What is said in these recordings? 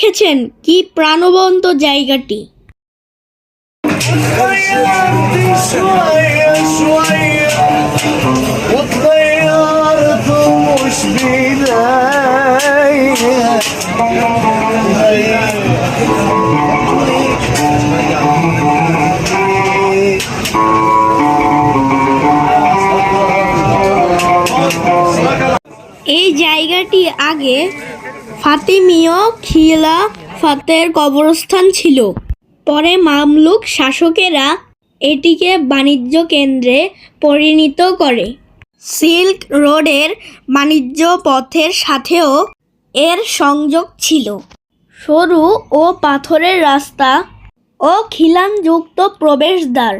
দেখেছেন কি প্রাণবন্ত জায়গাটি। غيرتي شوية شوية وتغيرت مش بإيديا এই জায়গাটি আগে ফাতিমীয় খিলাফতের কবরস্থান ছিল। পরে মামলুক শাসকেরা এটিকে বাণিজ্য কেন্দ্রে পরিণত করে। সিল্ক রোডের বাণিজ্য পথের সাথেও এর সংযোগ ছিল। সরু ও পাথরের রাস্তা ও খিলানযুক্ত প্রবেশদ্বার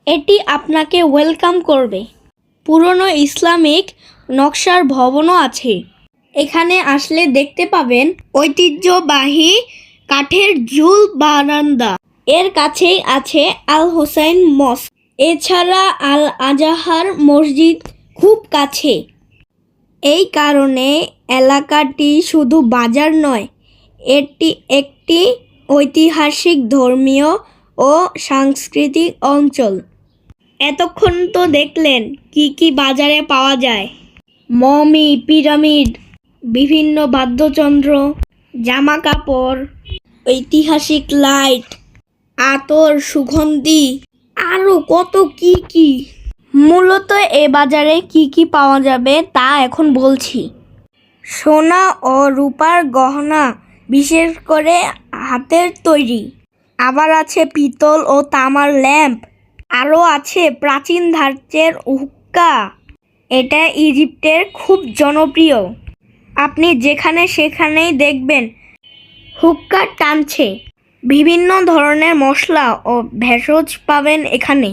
এটি আপনাকে ওয়েলকাম করবে। পুরনো ইসলামিক নকশার ভবনও আছে। এখানে আসলে দেখতে পাবেন ঐতিহ্যবাহী কাঠের ঝুল বারান্দা। এর কাছেই আছে আল হোসাইন মস্ক। এছাড়া আল আজাহার মসজিদ খুব কাছে। এই কারণে এলাকাটি শুধু বাজার নয়, এটি একটি ঐতিহাসিক ধর্মীয় ও সাংস্কৃতিক অঞ্চল। এতক্ষণ তো দেখলেন কি কি বাজারে পাওয়া যায়। মমি, পিরামিড, বিভিন্ন বাদ্যযন্ত্র, জামা কাপড়, ঐতিহাসিক লাইট, আতর, সুগন্ধি, আরও কত কি কি। মূলত এ বাজারে কি কি পাওয়া যাবে তা এখন বলছি। সোনা ও রূপার গহনা, বিশেষ করে হাতের তৈরি। আবার আছে পিতল ও তামার ল্যাম্প। আরও আছে প্রাচীন ধাঁচের হুক্কা। এটা ইজিপ্টের খুব জনপ্রিয়। আপনি যেখানে সেখানেই দেখবেন হুক্কা টানছে। বিভিন্ন ধরনের মশলা ও ভেষজ পাবেন এখানে।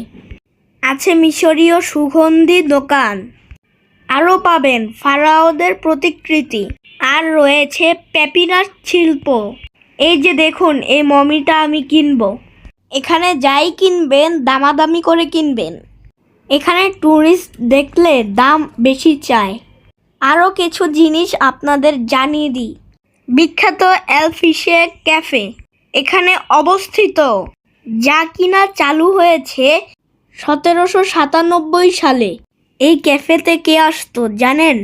আছে মিশরীয় সুগন্ধি দোকান। আরও পাবেন ফারাওদের প্রতিকৃতি। আর রয়েছে প্যাপিরাস শিল্প। এই যে দেখুন, এই মমিটা আমি কিনবো। এখানে যাই কিনবেন দামাদামি করে কিনবেন। এখানে ট্যুরিস্ট দেখলে দাম বেশি চায়। আরও কিছু জিনিস আপনাদের জানিয়ে দিই। বিখ্যাত এলফিশে ক্যাফে এখানে অবস্থিত, যা কিনা চালু হয়েছে 1797 সালে। এই ক্যাফেতে কে আসতো জানেন?